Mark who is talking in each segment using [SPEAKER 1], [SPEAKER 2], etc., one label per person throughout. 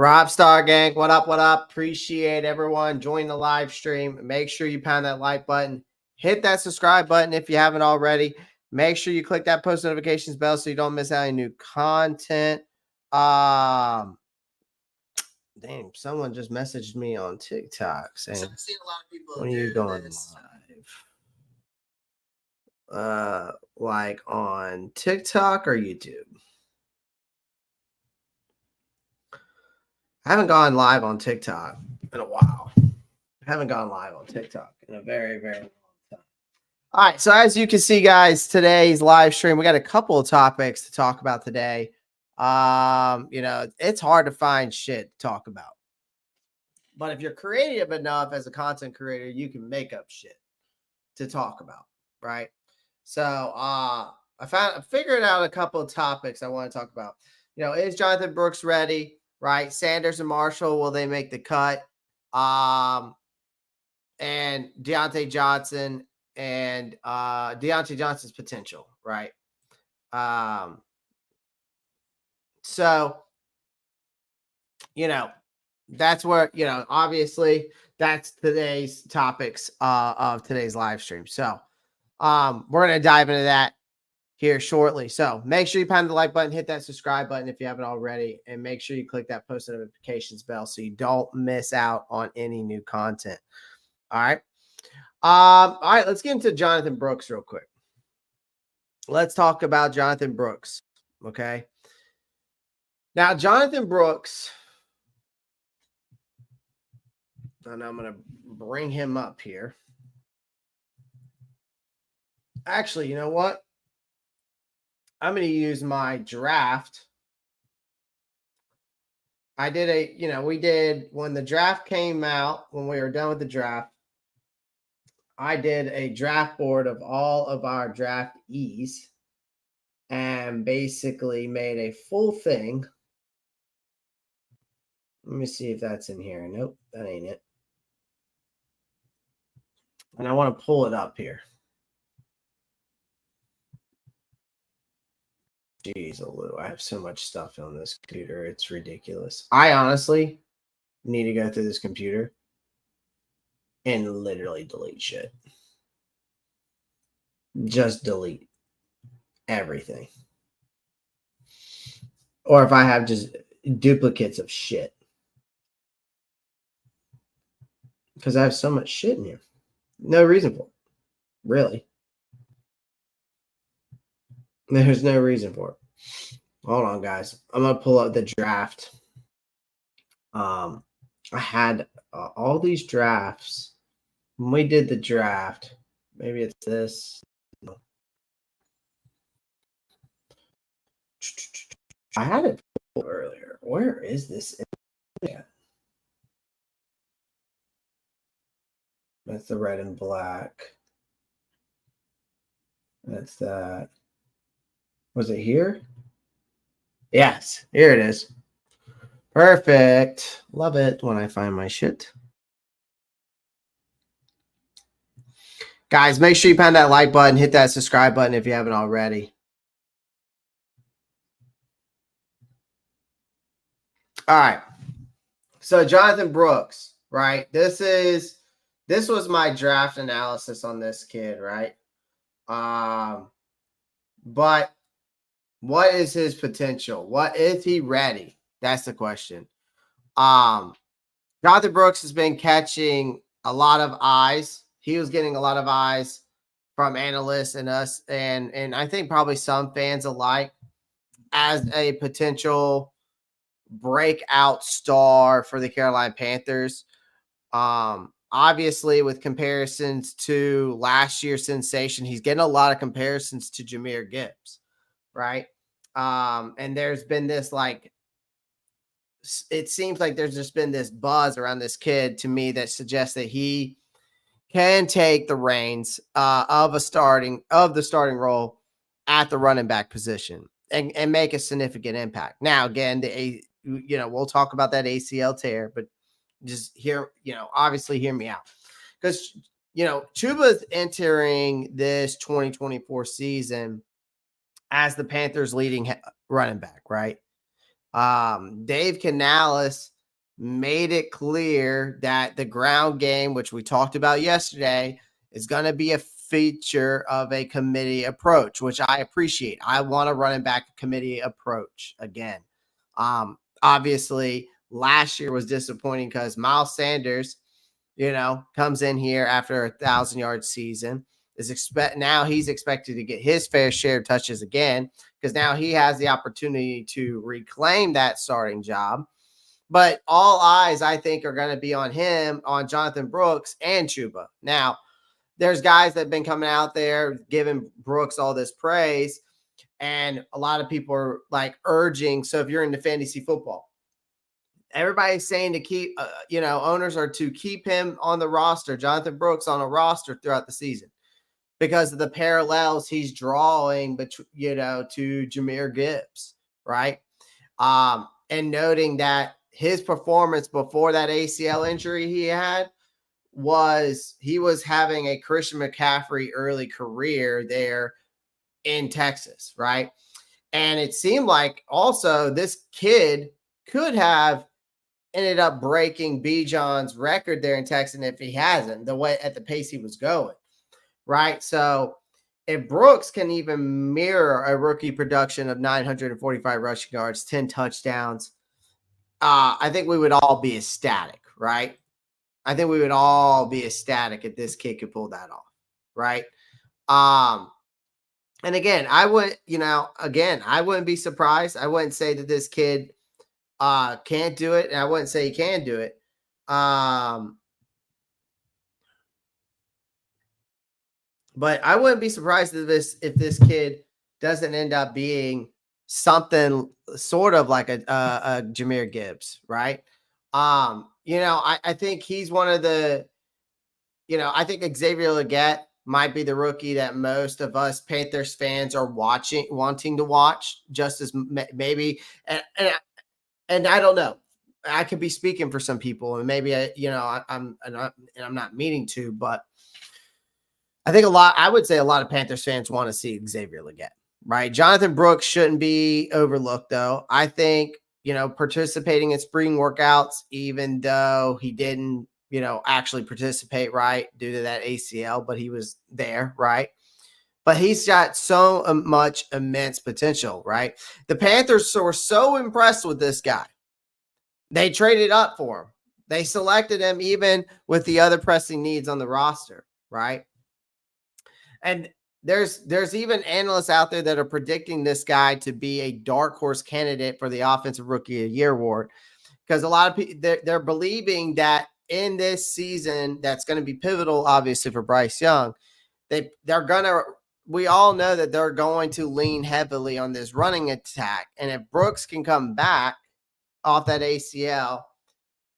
[SPEAKER 1] Ropp Star Gang, what up? What up? Appreciate everyone. Join the live stream. Make sure you pound that like button. Hit that subscribe button if you haven't already. Make sure you click that post notifications bell so you don't miss out on new content. Damn, someone just messaged me on TikTok saying, when are you going live? Like on TikTok or YouTube? I haven't gone live on TikTok in a while. I haven't gone live on TikTok in a very, very long time. All right. So as you can see, guys, today's live stream, we got a couple of topics to talk about today. It's hard to find shit to talk about. But if you're creative enough as a content creator, you can make up shit to talk about, right? So I figured out a couple of topics I want to talk about. Is Jonathon Brooks ready? Right? Sanders and Marshall, will they make the cut? And Diontae Johnson and Diontae Johnson's potential, right? So that's where, obviously that's today's topics of today's live stream. So we're going to dive into that here shortly. So make sure you pound the like button, hit that subscribe button if you haven't already, and make sure you click that post notifications bell so you don't miss out on any new content. All right. All right, let's get into Jonathon Brooks real quick. Let's talk about Jonathon Brooks. Okay. Now, Jonathon Brooks, and I'm going to bring him up here. Actually, you know what? I'm going to use my draft. I did when the draft came out, when we were done with the draft, I did a draft board of all of our draftees and basically made a full thing. Let me see if that's in here. Nope, that ain't it. And I want to pull it up here. Jeez, Lou, I have so much stuff on this computer. It's ridiculous. I honestly need to go through this computer and literally delete shit. Just delete everything. Or if I have just duplicates of shit. Because I have so much shit in here. No reason for it. Really. There's no reason for it. Hold on, guys. I'm going to pull up the draft. I had all these drafts. When we did the draft, maybe it's this. I had it earlier. Where is this? That's the red and black. That's that. Was it here? Yes, here it is. Perfect. Love it when I find my shit. Guys, make sure you pound that like button, hit that subscribe button if you haven't already. All right. So Jonathon Brooks, right? This was my draft analysis on this kid, right? But what is his potential? What is he ready? That's the question. Jonathon Brooks has been catching a lot of eyes. He was getting a lot of eyes from analysts and us, and I think probably some fans alike as a potential breakout star for the Carolina Panthers. Obviously, with comparisons to last year's sensation, he's getting a lot of comparisons to Jahmyr Gibbs, right? And there's been this it seems like there's just been this buzz around this kid to me that suggests that he can take the reins of the starting role at the running back position and make a significant impact. Now, again, we'll talk about that ACL tear, but just obviously hear me out, because Chuba's entering this 2024 season as the Panthers' leading running back, right? Dave Canales made it clear that the ground game, which we talked about yesterday, is going to be a feature of a committee approach, which I appreciate. I want a running back committee approach again. Obviously, last year was disappointing because Miles Sanders, comes in here after a 1,000-yard season. Now he's expected to get his fair share of touches again because now he has the opportunity to reclaim that starting job. But all eyes, I think, are going to be on him, on Jonathon Brooks and Chuba. Now, there's guys that have been coming out there giving Brooks all this praise, and a lot of people are like urging. So if you're into fantasy football, everybody's saying to keep, owners are to keep him on the roster, Jonathon Brooks on a roster throughout the season because of the parallels he's drawing, to Jahmyr Gibbs, right? And noting that his performance before that ACL injury he had he was having a Christian McCaffrey early career there in Texas, right? And it seemed like also this kid could have ended up breaking Bijan's record there in Texas if he hasn't, at the pace he was going, right? So if Brooks can even mirror a rookie production of 945 rushing yards, 10 touchdowns, I think we would all be ecstatic, right? I think we would all be ecstatic if this kid could pull that off, right? And again, I wouldn't be surprised. I wouldn't say that this kid can't do it, and I wouldn't say he can do it. But I wouldn't be surprised if this kid doesn't end up being something sort of like a Jahmyr Gibbs, right? I think he's one of the, I think Xavier Legette might be the rookie that most of us Panthers fans are wanting to watch, just as maybe, and I don't know. I could be speaking for some people, and maybe I'm not meaning to, but I think I would say a lot of Panthers fans want to see Xavier Legette, right? Jonathon Brooks shouldn't be overlooked, though. I think, participating in spring workouts, even though he didn't, actually participate, right, due to that ACL, but he was there, right? But he's got so much immense potential, right? The Panthers were so impressed with this guy. They traded up for him. They selected him even with the other pressing needs on the roster, right? And there's even analysts out there that are predicting this guy to be a dark horse candidate for the Offensive Rookie of the Year award because a lot of people they're believing that in this season that's going to be pivotal, obviously for Bryce Young. We all know that they're going to lean heavily on this running attack, and if Brooks can come back off that ACL,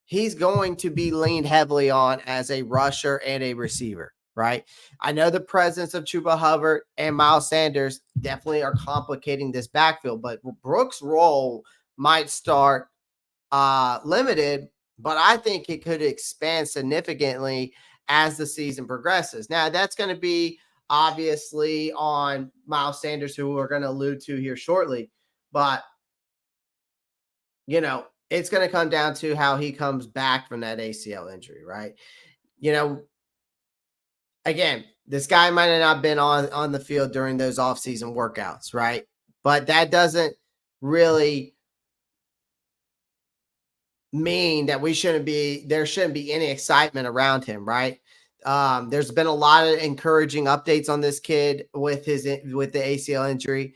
[SPEAKER 1] he's going to be leaned heavily on as a rusher and a receiver. Right. I know the presence of Chuba Hubbard and Miles Sanders definitely are complicating this backfield, but Brooks' role might start limited, but I think it could expand significantly as the season progresses. Now, that's going to be obviously on Miles Sanders, who we're going to allude to here shortly, but it's going to come down to how he comes back from that ACL injury, right? Again, this guy might have not been on the field during those offseason workouts, right? But that doesn't really mean that there shouldn't be any excitement around him, right? There's been a lot of encouraging updates on this kid with the ACL injury.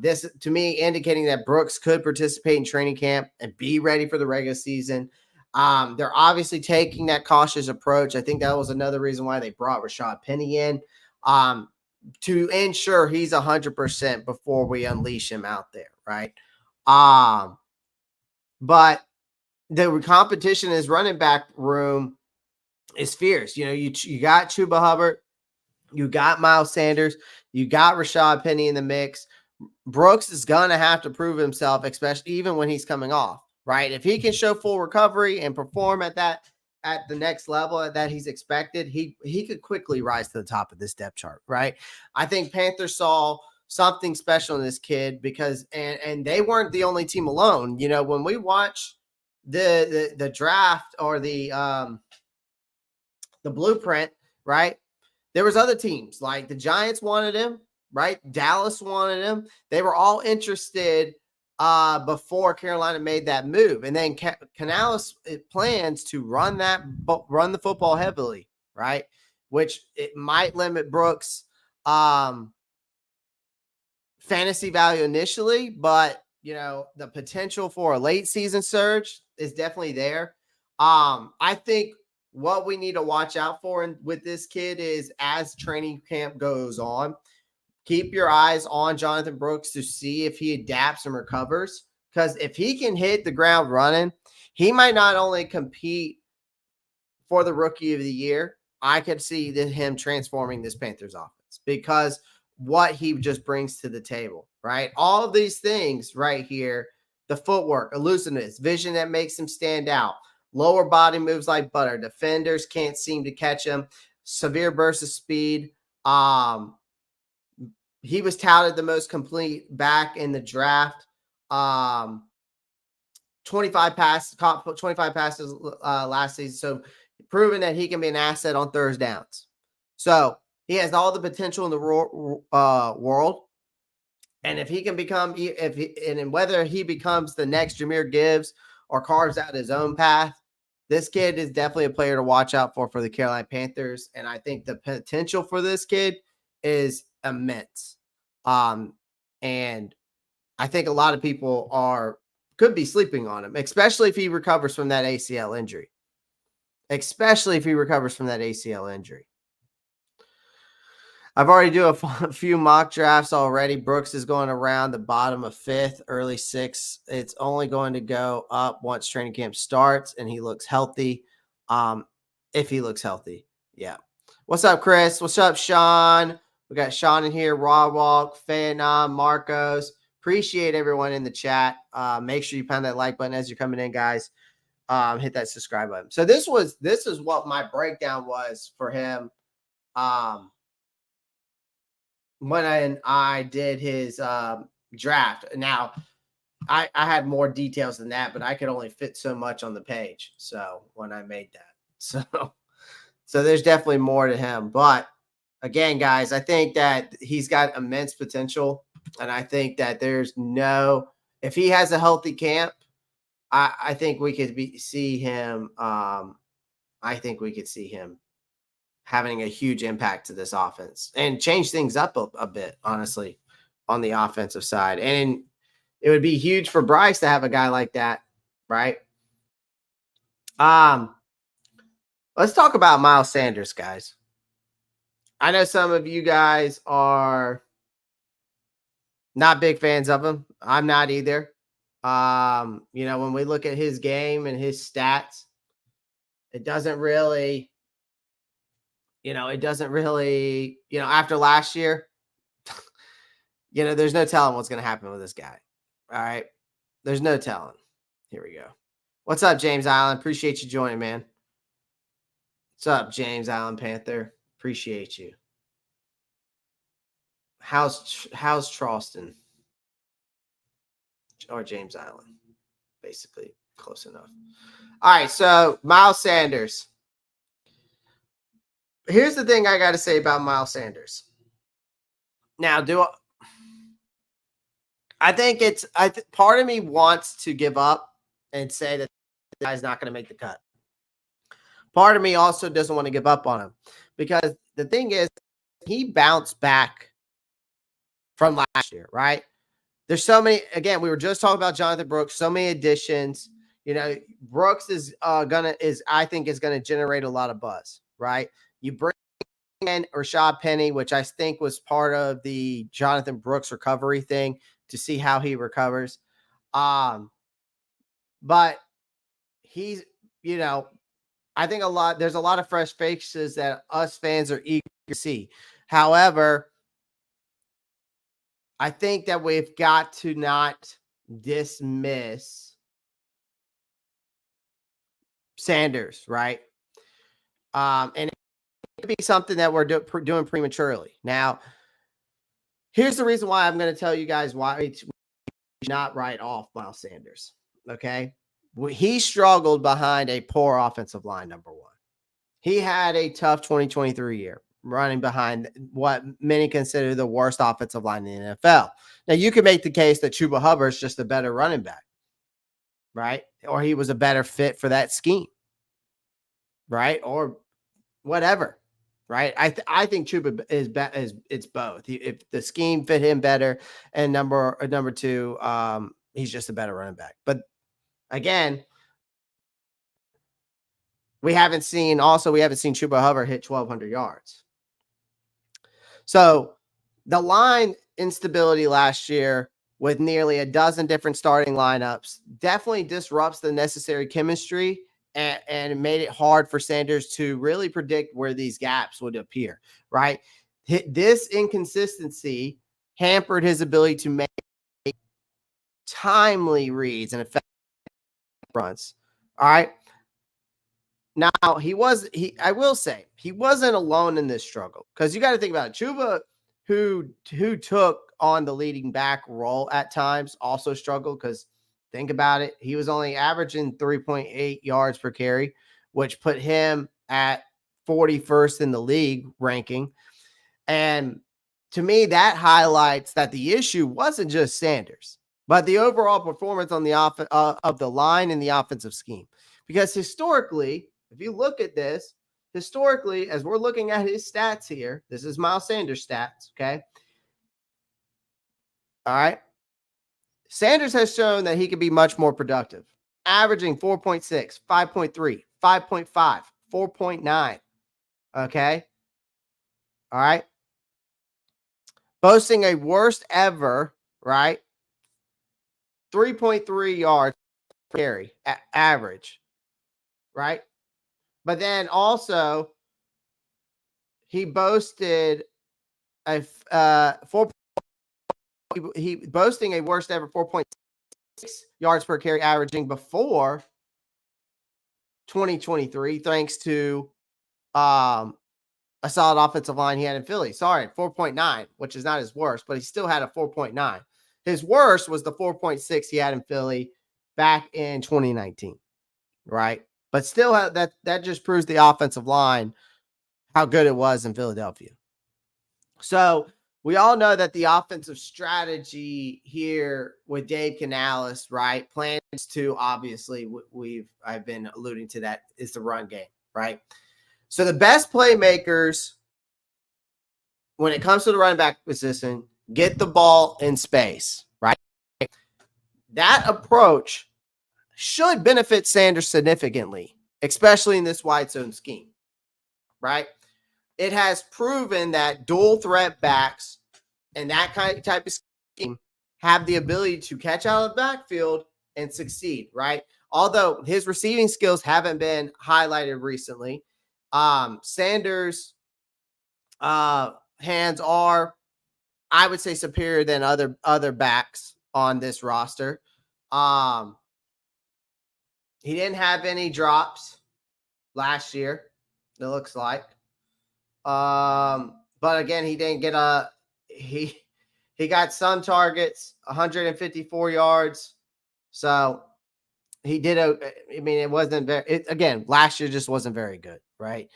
[SPEAKER 1] This to me indicating that Brooks could participate in training camp and be ready for the regular season. They're obviously taking that cautious approach. I think that was another reason why they brought Rashad Penny in to ensure he's 100% before we unleash him out there, right? But the competition in his running back room is fierce. You got Chuba Hubbard, you got Miles Sanders, you got Rashad Penny in the mix. Brooks is going to have to prove himself, especially even when he's coming off, right? If he can show full recovery and perform at the next level that he's expected, he could quickly rise to the top of this depth chart, right? I think Panthers saw something special in this kid because, and they weren't the only team alone. When we watch the draft or the blueprint, right? There was other teams like the Giants wanted him, right? Dallas wanted him. They were all interested before Carolina made that move, and then Canales plans to run the football heavily, right? Which it might limit Brooks' fantasy value initially, but the potential for a late season surge is definitely there. I think what we need to watch out for with this kid is as training camp goes on, keep your eyes on Jonathon Brooks to see if he adapts and recovers. Because if he can hit the ground running, he might not only compete for the rookie of the year, I could see him transforming this Panthers offense because what he just brings to the table, right? All of these things right here, the footwork, elusiveness, vision that makes him stand out, lower body moves like butter. Defenders can't seem to catch him. Severe burst of speed. He was touted the most complete back in the draft. 25 passes last season. So proven that he can be an asset on third downs. So he has all the potential in the world. And if he can become, whether he becomes the next Jahmyr Gibbs or carves out his own path, this kid is definitely a player to watch out for the Carolina Panthers. And I think the potential for this kid is immense. And I think a lot of people could be sleeping on him, especially if he recovers from that ACL injury. I've already do a few mock drafts already. Brooks is going around the bottom of 5th, early 6th. It's only going to go up once training camp starts and he looks healthy. If he looks healthy. Yeah. What's up, Chris? What's up, Sean? We got Sean in here, Raw Walk, Phantom, Marcos. Appreciate everyone in the chat. Make sure you pound that like button as you're coming in, guys. Hit that subscribe button. So this is what my breakdown was for him. When I did his draft. Now, I had more details than that, but I could only fit so much on the page. So when I made that, so there's definitely more to him. But again, guys, I think that he's got immense potential, and I think that if he has a healthy camp, I think we could see him. I think we could see him having a huge impact to this offense and change things up a bit, honestly, on the offensive side. And it would be huge for Bryce to have a guy like that, right? Let's talk about Miles Sanders, guys. I know some of you guys are not big fans of him. I'm not either. When we look at his game and his stats, it doesn't really, after last year, there's no telling what's going to happen with this guy. All right. There's no telling. Here we go. What's up, James Allen? Appreciate you joining, man. What's up, James Allen Panther? Appreciate you. How's Charleston? Or James Allen? Basically close enough. All right, so Miles Sanders. Here's the thing I got to say about Miles Sanders. Now, I think part of me wants to give up and say that the guy's not going to make the cut. Part of me also doesn't want to give up on him because the thing is, he bounced back from last year, right? There's so many. Again, we were just talking about Jonathon Brooks. So many additions. Brooks is I think is gonna generate a lot of buzz, right? You bring in Rashad Penny, which I think was part of the Jonathon Brooks recovery thing to see how he recovers. But he's, I think there's a lot of fresh faces that us fans are eager to see. However, I think that we've got to not dismiss Sanders, right? And it could be something that we're doing prematurely. Now, here's the reason why I'm going to tell you guys why we should not write off Miles Sanders, okay? he struggled behind a poor offensive line, number one. He had a tough 2023 year running behind what many consider the worst offensive line in the NFL. Now, you can make the case that Chuba Hubbard is just a better running back, right? Or he was a better fit for that scheme, right? Or whatever, right? I think Chuba is it's both. If the scheme fit him better, and number two, he's just a better running back. But again, we haven't seen Chuba Hubbard hit 1,200 yards. So the line instability last year with nearly a dozen different starting lineups definitely disrupts the necessary chemistry and made it hard for Sanders to really predict where these gaps would appear, right? This inconsistency hampered his ability to make timely reads and effective runs. All right. Now I will say he wasn't alone in this struggle, because you got to think about it. Chuba, who took on the leading back role at times, also struggled, because think about it. He was only averaging 3.8 yards per carry, which put him at 41st in the league ranking. And to me, that highlights that the issue wasn't just Sanders, but the overall performance on the of the line and the offensive scheme. Because historically, if you look at this, historically, as we're looking at his stats here, this is Miles Sanders' stats, okay? All right. Sanders has shown that he can be much more productive, averaging 4.6, 5.3, 5.5, 4.9, okay? All right. Boasting a worst ever, right? 3.3 yards per carry average, right? But then also, he boasted a boasting a worst ever 4.6 yards per carry averaging before 2023, thanks to a solid offensive line he had in Philly. Sorry, 4.9, which is not his worst, but he still had a 4.9. His worst was the 4.6 he had in Philly back in 2019, right? But still, that just proves the offensive line, how good it was in Philadelphia. So we all know that the offensive strategy here with Dave Canales, right, plans to, obviously, I've been alluding to that, is the run game, right? So the best playmakers when it comes to the running back position get the ball in space, right? That approach should benefit Sanders significantly, especially in this wide zone scheme, right? It has proven that dual threat backs and that type of scheme have the ability to catch out of the backfield and succeed, right? Although his receiving skills haven't been highlighted recently, Sanders' hands are, I would say, superior than other backs on this roster. He didn't have any drops last year, it looks like. But again, he didn't get he got some targets, 154 yards. So he did it wasn't very, again, last year just wasn't very good, right?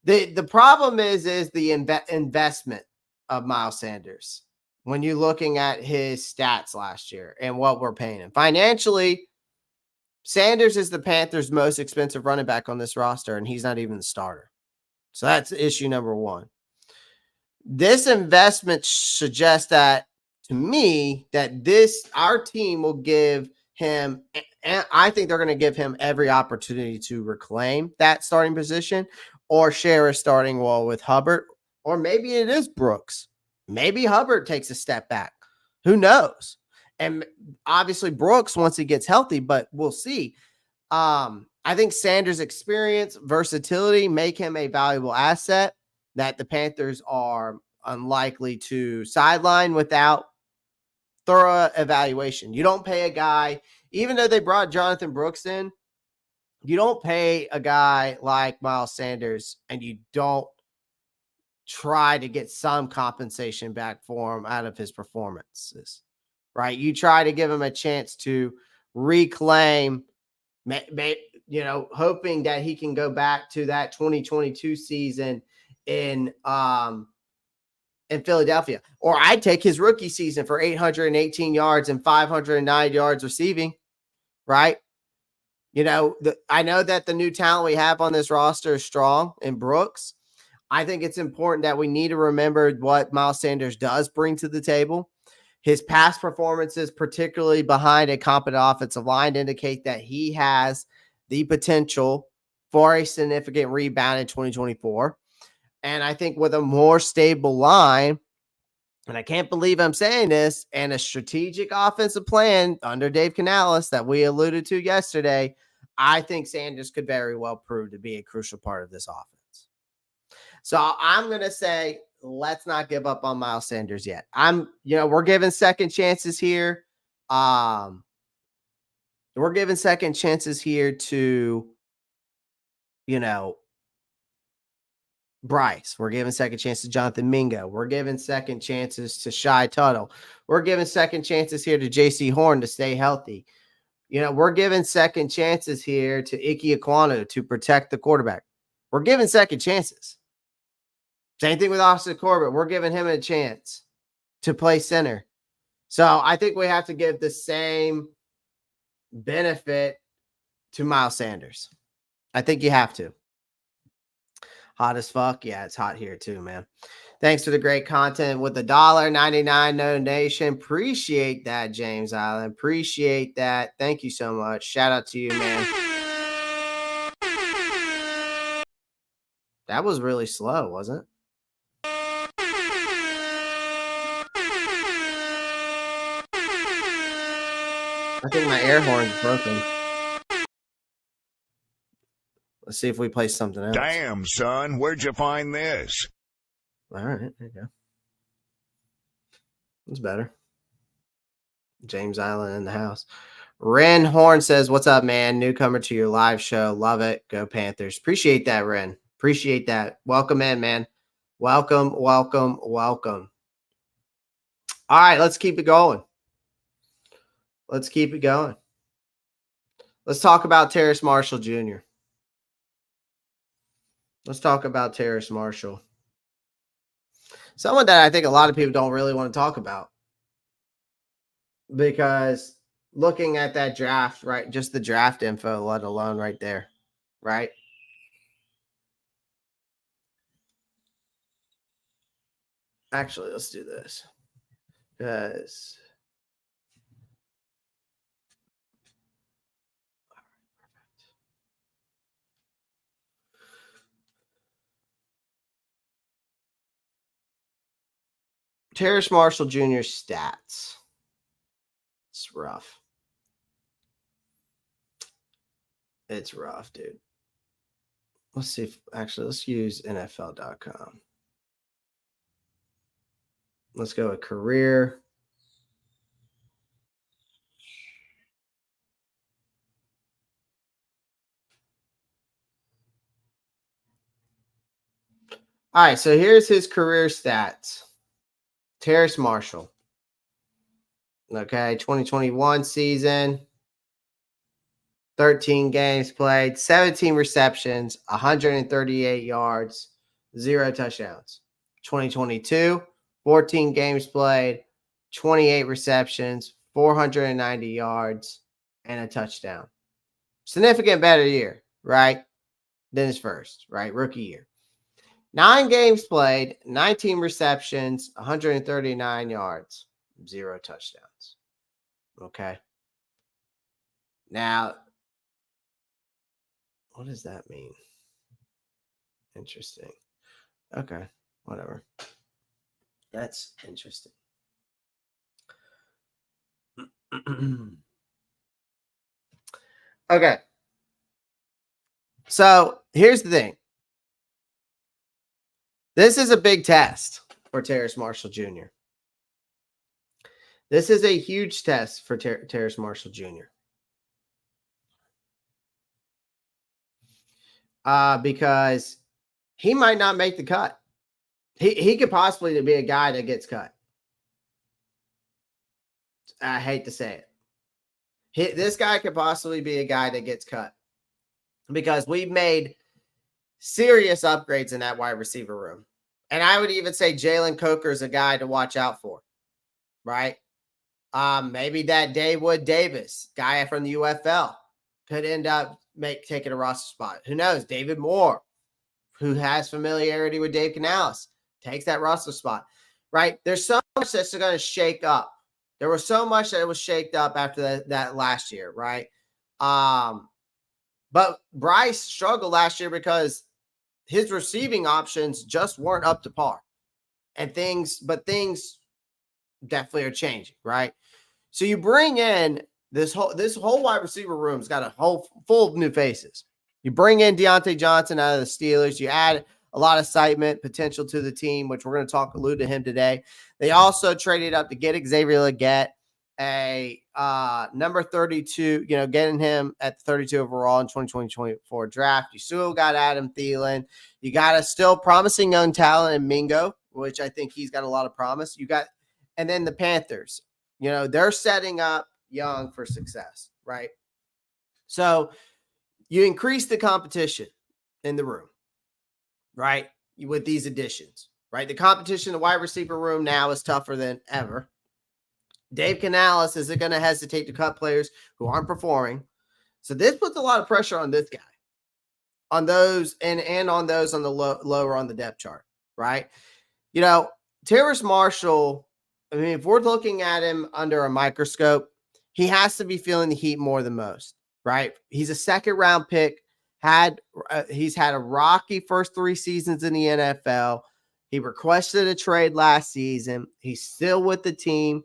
[SPEAKER 1] The problem is the investment of Miles Sanders when you're looking at his stats last year and what we're paying him. Financially, Sanders is the Panthers' most expensive running back on this roster, and he's not even the starter. So that's issue number one. This investment suggests that, to me, that our team will give him, and I think they're going to give him every opportunity to reclaim that starting position or share a starting role with Hubbard, or maybe it is Brooks. Maybe Hubbard takes a step back. Who knows? And obviously Brooks once he gets healthy, but we'll see. I think Sanders' experience, versatility make him a valuable asset that the Panthers are unlikely to sideline without thorough evaluation. You don't pay a guy, even though they brought Jonathon Brooks in, you don't pay a guy like Miles Sanders and you don't try to get some compensation back for him out of his performances, right? You try to give him a chance to reclaim hoping that he can go back to that 2022 season in Philadelphia. Or I'd take his rookie season for 818 yards and 509 yards receiving, right? I know that the new talent we have on this roster is strong in Brooks. I think it's important that we need to remember what Miles Sanders does bring to the table. His past performances, particularly behind a competent offensive line, indicate that he has the potential for a significant rebound in 2024. And I think with a more stable line, and I can't believe I'm saying this, and a strategic offensive plan under Dave Canales that we alluded to yesterday, I think Sanders could very well prove to be a crucial part of this offense. So I'm going to say, let's not give up on Miles Sanders yet. We're giving second chances here. We're giving second chances here to, Bryce. We're giving second chances to Jonathan Mingo. We're giving second chances to Shy Tuttle. We're giving second chances here to JC Horn to stay healthy. We're giving second chances here to Ike Ekwonu to protect the quarterback. We're giving second chances. Same thing with Austin Corbett. We're giving him a chance to play center. So I think we have to give the same benefit to Miles Sanders. I think you have to. Hot as fuck. Yeah, it's hot here too, man. Thanks for the great content with the $1.99 donation. Appreciate that, James Island. Appreciate that. Thank you so much. Shout out to you, man. That was really slow, wasn't it? I think my air horn's broken. Let's see if we play something else.
[SPEAKER 2] Damn, son, where'd you find this?
[SPEAKER 1] All right, there you go. It's better. James Island in the house. Ren Horn says, "What's up, man? Newcomer to your live show. Love it. Go Panthers." Appreciate that, Ren. Appreciate that. Welcome in, man. Welcome, welcome, welcome. All right, let's keep it going. Let's keep it going. Let's talk about Terrace Marshall Jr. Let's talk about Terrace Marshall. Someone that I think a lot of people don't really want to talk about. Because looking at that draft, right, just the draft info, let alone right there, right? Actually, let's do this. Because Terrace Marshall Jr. stats. It's rough. It's rough, dude. Let's see if let's use NFL.com. Let's go with career. All right, so here's his career stats. Terrace Marshall. Okay, 2021 season. 13 games played, 17 receptions, 138 yards, 0 touchdowns. 2022, 14 games played, 28 receptions, 490 yards, and a touchdown. Significant better year, right? Than his first, right? Rookie year. 9 games played, 19 receptions, 139 yards, 0 touchdowns. Okay. Now, what does that mean? Interesting. Okay, whatever. That's interesting. Okay. So here's the thing. This is a big test for Terrace Marshall Jr. This is a huge test for Terrace Marshall Jr. Because he might not make the cut. He could possibly be a guy that gets cut. I hate to say it. This guy could possibly be a guy that gets cut because we've made serious upgrades in that wide receiver room. And I would even say Jalen Coker is a guy to watch out for, right? Maybe that Dawood Davis guy from the UFL could end up taking a roster spot. Who knows? David Moore, who has familiarity with Dave Canales, takes that roster spot, right? There's so much that's going to shake up. There was so much that was shaked up after that last year, right? But Bryce struggled last year because his receiving options just weren't up to par. And things definitely are changing, right? So you bring in this whole wide receiver room's got a whole full of new faces. You bring in Diontae Johnson out of the Steelers. You add a lot of excitement, potential to the team, which we're going to allude to him today. They also traded up to get Xavier Legette, a number 32, getting him at 32 overall in 2024 draft. You still got Adam Thielen. You got a still promising young talent in Mingo, which I think he's got a lot of promise. And then the Panthers, they're setting up young for success, right? So you increase the competition in the room, right? With these additions, right? The competition in the wide receiver room now is tougher than ever. Dave Canales isn't going to hesitate to cut players who aren't performing. So this puts a lot of pressure on this guy, on those and on those on the lower on the depth chart, right? Terrace Marshall, I mean, if we're looking at him under a microscope, he has to be feeling the heat more than most, right? He's a second-round pick. He's had a rocky first 3 seasons in the NFL. He requested a trade last season. He's still with the team.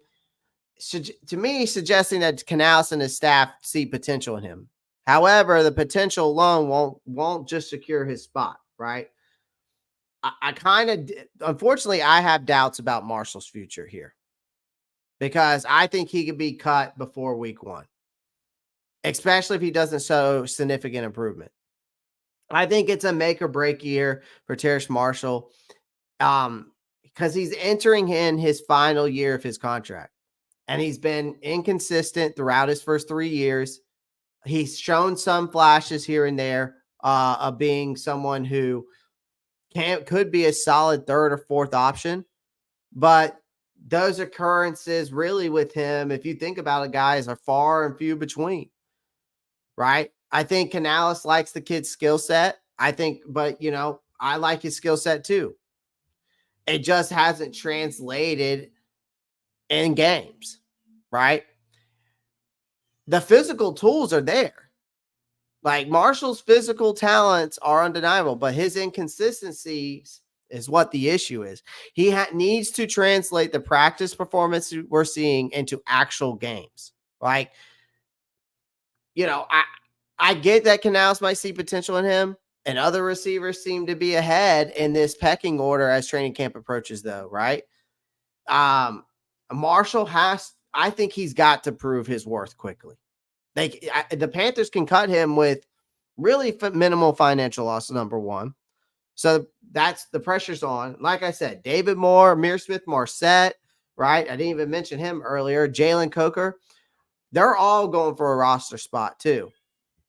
[SPEAKER 1] To me, suggesting that Canales and his staff see potential in him. However, the potential alone won't just secure his spot, right? Unfortunately, I have doubts about Marshall's future here because I think he could be cut before week 1, especially if he doesn't show significant improvement. I think it's a make or break year for Terrace Marshall because he's entering in his final year of his contract. And he's been inconsistent throughout his first 3 years. He's shown some flashes here and there of being someone who could be a solid 3rd or 4th option. But those occurrences really with him, if you think about it, guys, are far and few between, right? I think Canales likes the kid's skill set. But I like his skill set too. It just hasn't translated in games, right? The physical tools are there. Like Marshall's physical talents are undeniable, but his inconsistencies is what the issue is. He needs to translate the practice performance we're seeing into actual games. Like, I get that Canales might see potential in him, and other receivers seem to be ahead in this pecking order as training camp approaches, though, right? Marshall I think he's got to prove his worth quickly. The Panthers can cut him with really minimal financial loss, number 1. So that's the pressure's on. Like I said, David Moore, Amir Smith-Marset, right? I didn't even mention him earlier. Jalen Coker. They're all going for a roster spot too.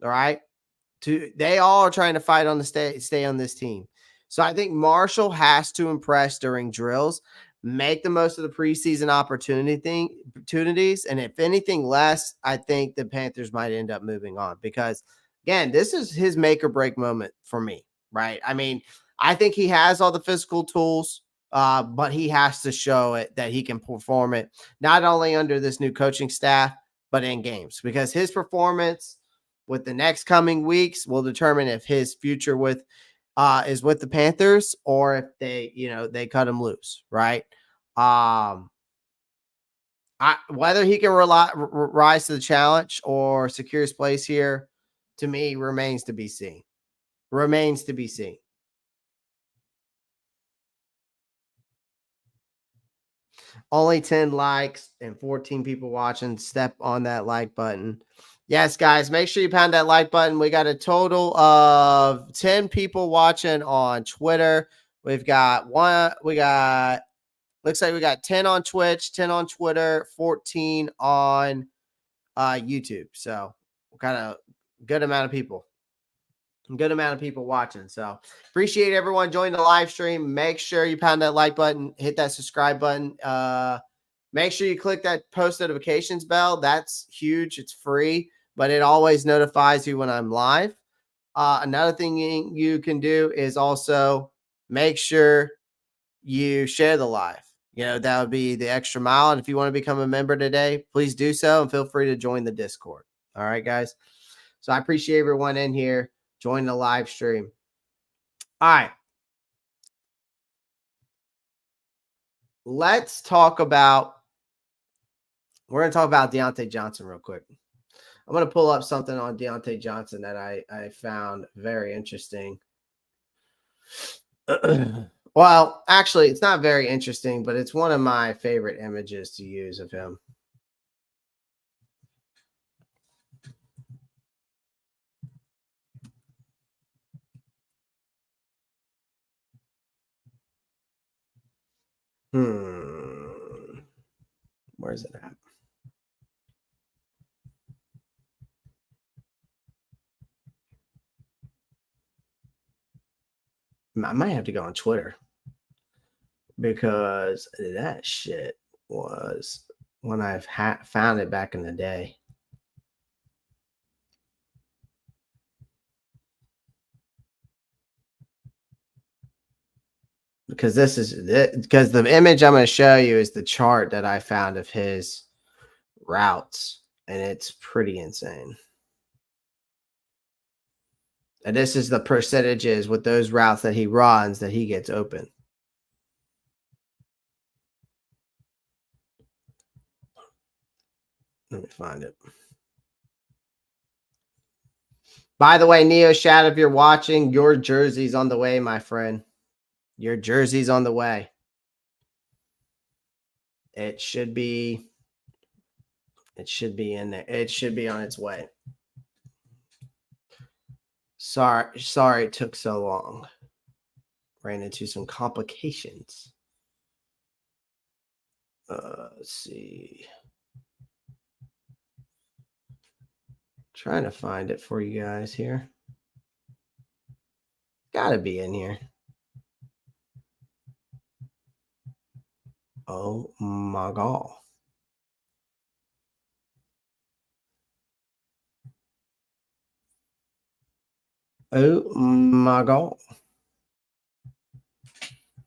[SPEAKER 1] All right. They all are trying to fight on the stay on this team. So I think Marshall has to impress during drills, make the most of the preseason opportunities. And if anything less, I think the Panthers might end up moving on because, again, this is his make or break moment for me, right? I mean, I think he has all the physical tools, but he has to show it that he can perform it not only under this new coaching staff, but in games because his performance with the next coming weeks will determine if his future is with the Panthers or if they cut him loose, right? Whether he can rise to the challenge or secure his place here, to me, remains to be seen. Only 10 likes and 14 people watching. Step on that like button. Yes, guys, make sure you pound that like button. We got a total of 10 people watching on Twitter. Looks like we got 10 on Twitch, 10 on Twitter, 14 on YouTube. So kind of good amount of people. Good amount of people watching. So appreciate everyone joining the live stream. Make sure you pound that like button, hit that subscribe button. Make sure you click that post notifications bell. That's huge. It's free, but it always notifies you when I'm live. Another thing you can do is also make sure you share the live. That would be the extra mile. And if you want to become a member today, please do so and feel free to join the Discord. All right, guys. So I appreciate everyone in here. Join the live stream. All right. We're going to talk about Diontae Johnson real quick. I'm going to pull up something on Diontae Johnson that I found very interesting. Well, actually, it's not very interesting, but it's one of my favorite images to use of him. Where's it at? I might have to go on Twitter because that shit was when I've found it back in the day. Because because the image I'm going to show you is the chart that I found of his routes, and it's pretty insane. And this is the percentages with those routes that he runs that he gets open. Let me find it. By the way, Neo Shad, if you're watching, your jersey's on the way, my friend. Your jersey's on the way. It should be in there. It should be on its way. Sorry it took so long. Ran into some complications. Let's see. Trying to find it for you guys here. Gotta be in here. Oh my God. Oh my God.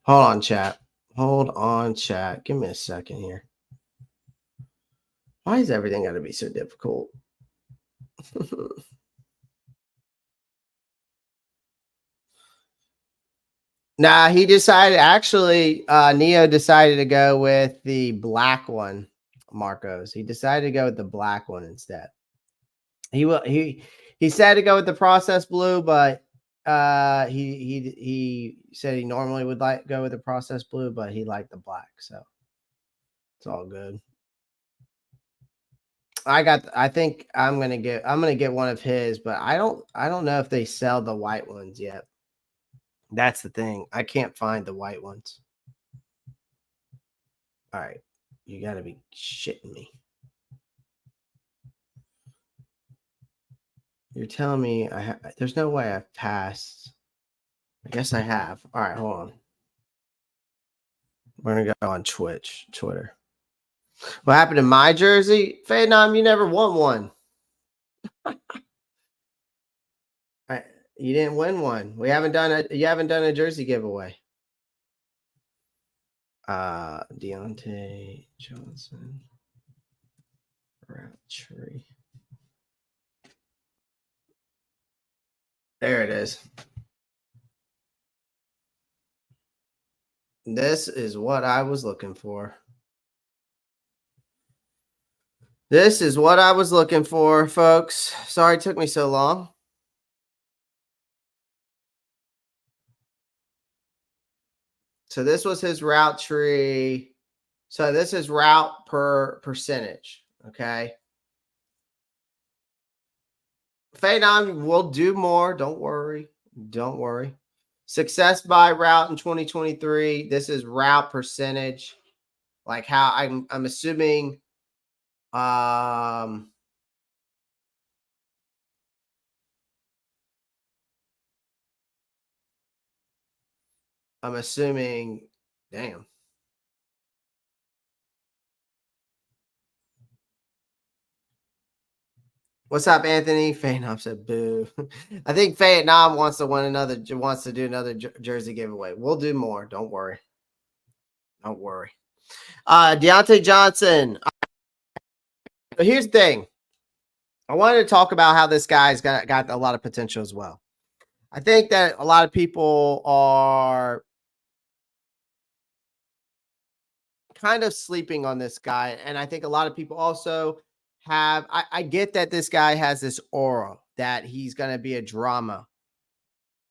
[SPEAKER 1] Hold on, chat. Give me a second here. Why is everything got to be so difficult? Nah, he decided, actually, Neo decided to go with the black one, Marcos. He decided to go with the black one instead. He said to go with the processed blue, but he said he normally would go with the processed blue, but he liked the black, so it's all good. I think I'm gonna get one of his, but I don't know if they sell the white ones yet. That's the thing. I can't find the white ones. All right, you gotta be shitting me. You're telling me there's no way I've passed. I guess I have. All right, hold on. We're gonna go on Twitter. What happened to my jersey? Phenom, you never won one. You didn't win one. You haven't done a jersey giveaway. Diontae Johnson. Roundtree. There it is. This is what I was looking for. This is what I was looking for, folks. Sorry it took me so long. So this was his route tree. So this is route per percentage. Okay. Phenom, we'll do more. Don't worry. Success by route in 2023. This is route percentage. Like how I'm assuming I'm assuming, damn. What's up, Anthony? Vietnam said boo. I think Vietnam wants to do another jersey giveaway. We'll do more. Don't worry. Don't worry. Diontae Johnson. But here's the thing. I wanted to talk about how this guy's got a lot of potential as well. I think that a lot of people are kind of sleeping on this guy. And I think a lot of people also have, I get that this guy has this aura that he's going to be a drama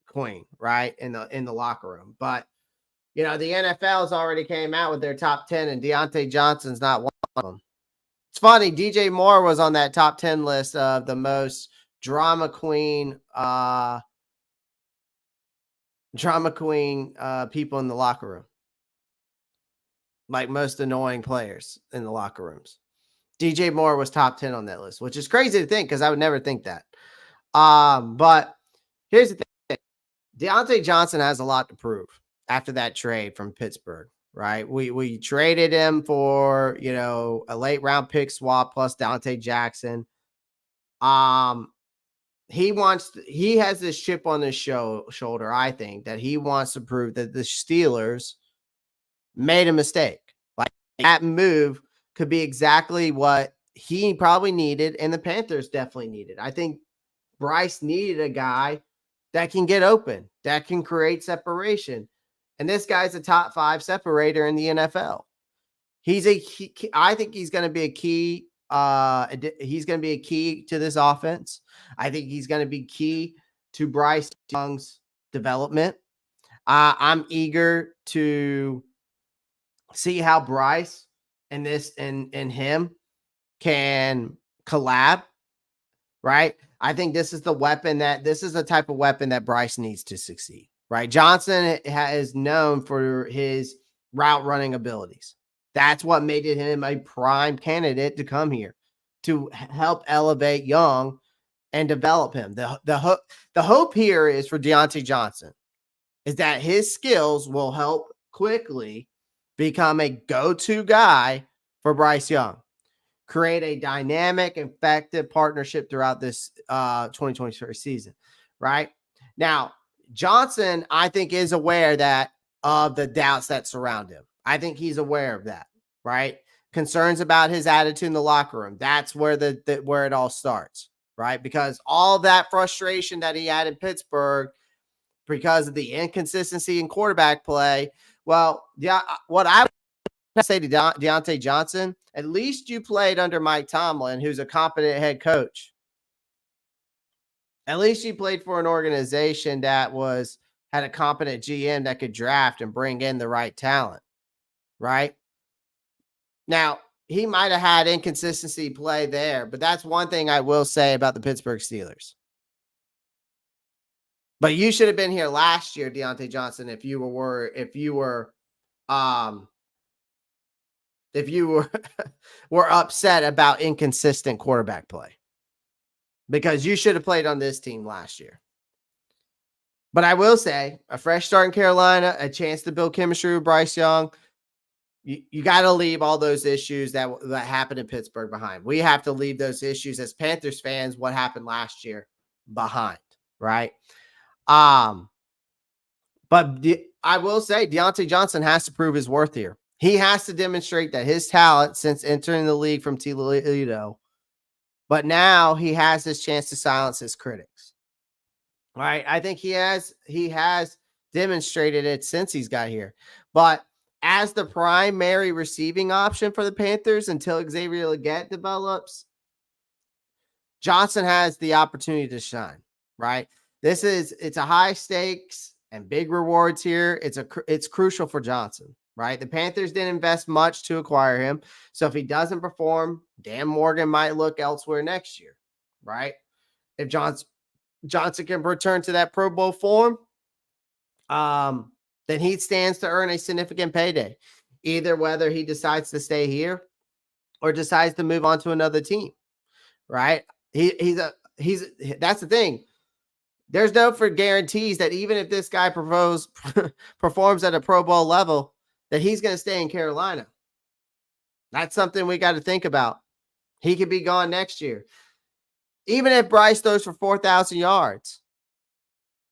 [SPEAKER 1] queen, right? In the locker room. But, the NFL's already came out with their top 10 and Diontae Johnson's not one of them. It's funny. DJ Moore was on that top 10 list of the most drama queen people in the locker room. Like most annoying players in the locker rooms. DJ Moore was top 10 on that list, which is crazy to think because I would never think that. But here's the thing. Diontae Johnson has a lot to prove after that trade from Pittsburgh, right? We traded him for, a late round pick swap plus Diontae Jackson. He has this chip on his shoulder, I think, that he wants to prove that the Steelers made a mistake. Like that move could be exactly what he probably needed and the Panthers definitely needed. I think Bryce needed a guy that can get open, that can create separation. And this guy's a top 5 separator in the NFL. I think he's going to be a key. He's going to be a key to this offense. I think he's going to be key to Bryce Young's development. I'm eager to see how Bryce and him can collab, right? I think this is the type of weapon that Bryce needs to succeed, right? Johnson is known for his route running abilities. That's what made him a prime candidate to come here to help elevate Young and develop him. The hope here is for Diontae Johnson is that his skills will help quickly become a go-to guy for Bryce Young. Create a dynamic, effective partnership throughout this 2023 season, right? Now, Johnson, I think, is aware of the doubts that surround him. I think he's aware of that, right? Concerns about his attitude in the locker room. That's where where it all starts, right? Because all that frustration that he had in Pittsburgh because of the inconsistency in quarterback play. Well, yeah, what I would say to Diontae Johnson, at least you played under Mike Tomlin, who's a competent head coach. At least you played for an organization that had a competent GM that could draft and bring in the right talent, right? Now, he might have had inconsistency play there, but that's one thing I will say about the Pittsburgh Steelers. But you should have been here last year, Diontae Johnson, if you were were upset about inconsistent quarterback play, because you should have played on this team last year. But I will say, a fresh start in Carolina, a chance to build chemistry with Bryce Young. You got to leave all those issues that happened in Pittsburgh behind. We have to leave those issues as Panthers fans, what happened last year, behind, right? But I will say Diontae Johnson has to prove his worth here. He has to demonstrate that his talent since entering the league from Toledo, but now he has this chance to silence his critics. All right. I think he has demonstrated it since he's got here. But as the primary receiving option for the Panthers until Xavier Legette develops, Johnson has the opportunity to shine, right? It's a high stakes and big rewards here. It's crucial for Johnson, right? The Panthers didn't invest much to acquire him. So if he doesn't perform, Dan Morgan might look elsewhere next year, right? If Johnson can return to that Pro Bowl form, then he stands to earn a significant payday, either whether he decides to stay here or decides to move on to another team, right? That's the thing. there's no for guarantees that even if this guy performs at a Pro Bowl level, that he's going to stay in Carolina. That's something we got to think about. He could be gone next year. Even if Bryce throws for 4,000 yards,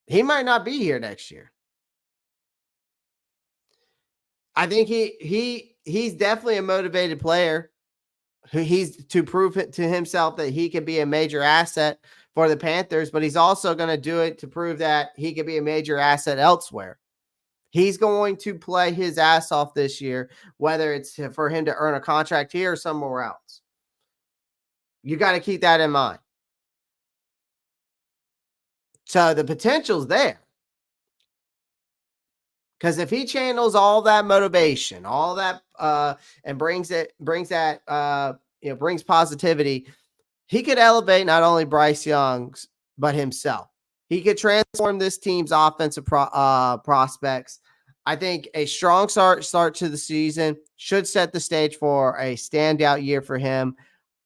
[SPEAKER 1] he might not be here next year. I think he's definitely a motivated player. He's to prove it to himself that he can be a major asset for the Panthers, but he's also going to do it to prove that he can be a major asset elsewhere. He's going to play his ass off this year, whether it's for him to earn a contract here or somewhere else. You got to keep that in mind. So the potential's there. Because if he channels all that motivation, all that, and brings positivity, he could elevate not only Bryce Young's, but himself. He could transform this team's offensive prospects. I think a strong start to the season should set the stage for a standout year for him.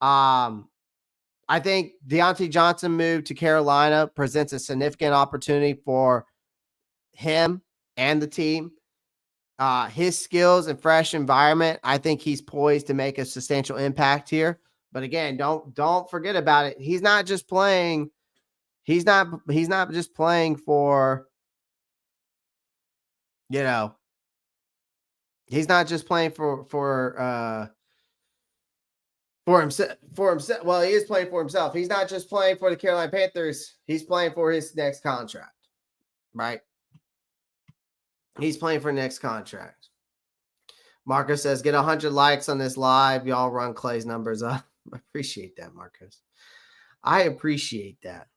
[SPEAKER 1] I think Diontae Johnson move to Carolina presents a significant opportunity for him and the team. His skills and fresh environment, I think he's poised to make a substantial impact here. But again, don't forget about it. He's not just playing. He's not just playing for, he's not just playing for himself. Well, he is playing for himself. He's not just playing for the Carolina Panthers. He's playing for his next contract, right? He's playing for next contract. Marcus says, get 100 likes on this live. Y'all run Clay's numbers up. I appreciate that, Marcus. I appreciate that.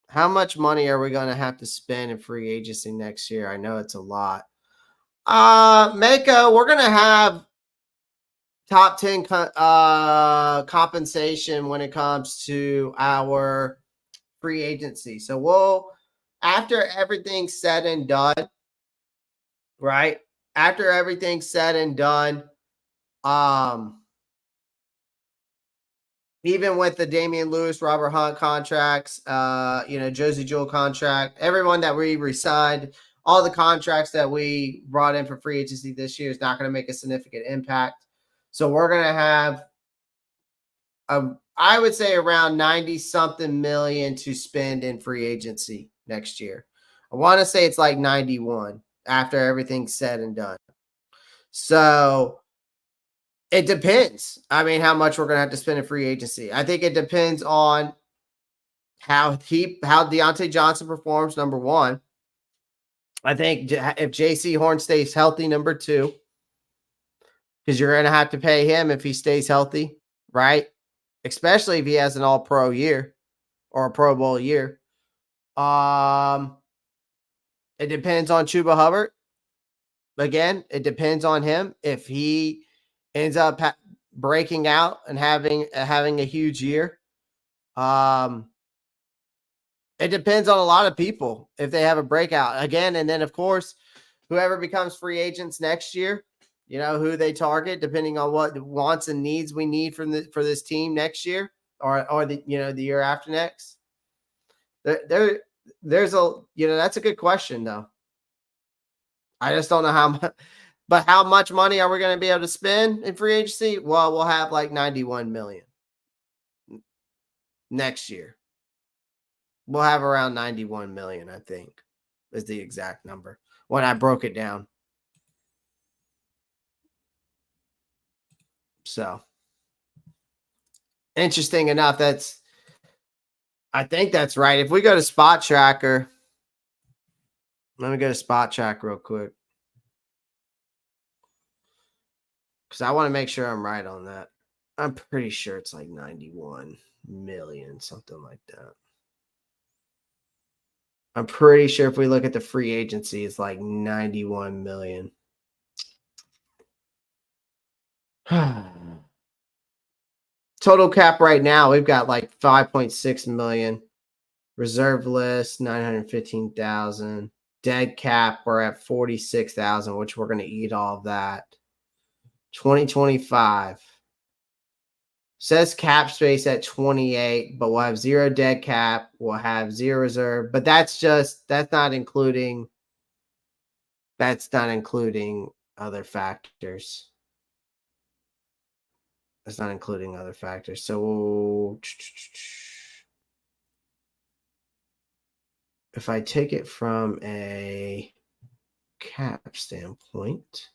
[SPEAKER 1] How much money are we going to have to spend in free agency next year? I know it's a lot. Mako, we're going to have top 10 compensation when it comes to our free agency. So after everything's said and done, right? After everything's said and done, even with the Damian Lewis, Robert Hunt contracts, Josie Jewell contract, everyone that we re-signed, all the contracts that we brought in for free agency this year is not going to make a significant impact. So we're going to have, I would say, around 90-something million to spend in free agency next year. I want to say it's like 91 after everything's said and done. So it depends. I mean, how much we're going to have to spend in free agency. I think it depends on how Diontae Johnson performs, number one. I think if J.C. Horn stays healthy, number two, because you're going to have to pay him if he stays healthy, right? Especially if he has an all-pro year or a Pro Bowl year. It depends on Chuba Hubbard. Again, it depends on him. If he ends up breaking out and having a huge year, it depends on a lot of people if they have a breakout again. And then, of course, whoever becomes free agents next year, who they target, depending on what wants and needs we need for this team next year or the year after next. There's that's a good question though. I just don't know how much, but how much money are we going to be able to spend in free agency? Well, we'll have like 91 million next year. We'll have around 91 million, I think, is the exact number when I broke it down. So, interesting enough, I think that's right. If we go to Spot Tracker, let me go to Spot Track real quick, because I want to make sure I'm right on that. I'm pretty sure it's like 91 million, something like that. I'm pretty sure if we look at the free agency, it's like 91 million. Total cap right now, we've got like 5.6 million. Reserve list, 915,000. Dead cap, we're at 46,000, which we're going to eat all of that. 2025. Says cap space at 28, but we'll have 0 dead cap. We'll have 0 reserve, but that's not including other factors. That's not including other factors. So if I take it from a cap standpoint,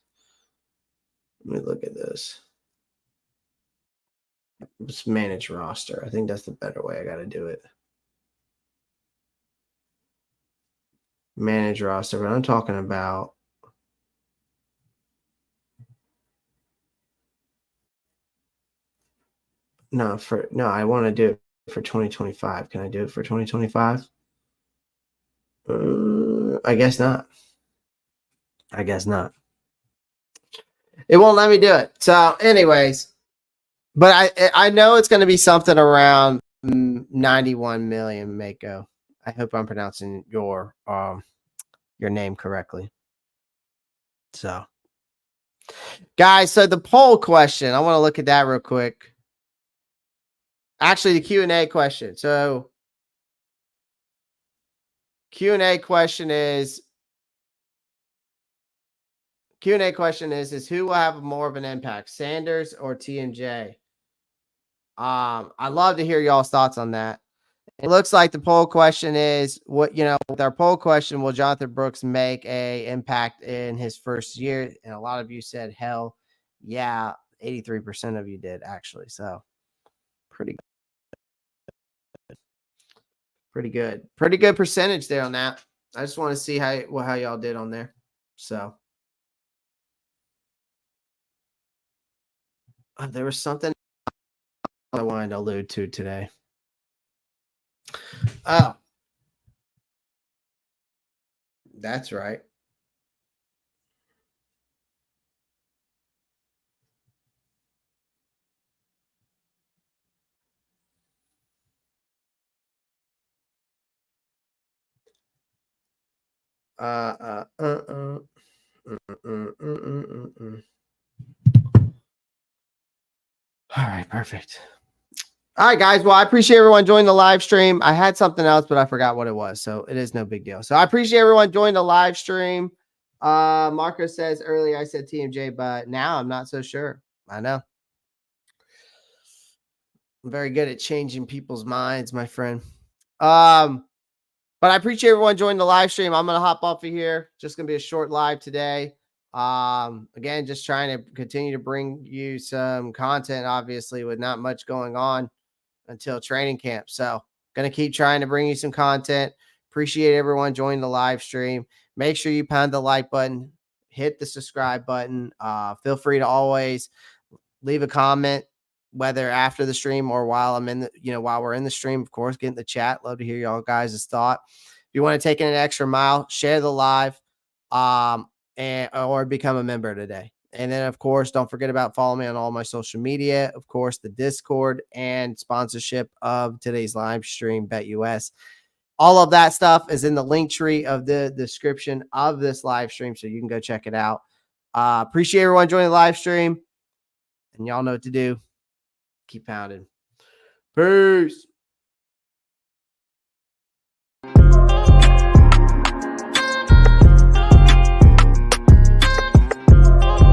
[SPEAKER 1] let me look at this. Let's manage roster. I think that's the better way. I got to do it. Manage roster, but I'm talking about I want to do it for 2025. Can I do it for 2025? I guess not. It won't let me do it. So, anyways, but I know it's going to be something around 91 million, Mako. I hope I'm pronouncing your name correctly. So, guys, so the poll question, I want to look at that real quick. Actually, the Q&A question. So, Q&A question is who will have more of an impact, Sanders or TMJ? I'd love to hear y'all's thoughts on that. It looks like the poll question is with our poll question, will Jonathon Brooks make a impact in his first year? And a lot of you said hell yeah. 83% of you did, actually. So pretty good percentage there on that. I just want to see how y'all did on there. So there was something I wanted to allude to today. Oh, that's right. All right, perfect. All right, guys. Well, I appreciate everyone joining the live stream. I had something else, but I forgot what it was. So it is no big deal. So I appreciate everyone joining the live stream. Marco says earlier I said TMJ, but now I'm not so sure. I know. I'm very good at changing people's minds, my friend. But I appreciate everyone joining the live stream. I'm going to hop off of here. Just going to be a short live today. Again, just trying to continue to bring you some content, obviously, with not much going on until training camp. So going to keep trying to bring you some content. Appreciate everyone joining the live stream. Make sure you pound the like button, hit the subscribe button. Feel free to always leave a comment, whether after the stream or while we're in the stream. Of course, get in the chat. Love to hear y'all guys' thought. If you want to take in an extra mile, share the live, or become a member today. And then, of course, don't forget about following me on all my social media. Of course, the Discord and sponsorship of today's live stream, BetUS. All of that stuff is in the link tree of the description of this live stream, so you can go check it out. Appreciate everyone joining the live stream. And y'all know what to do. Keep pounding. Peace.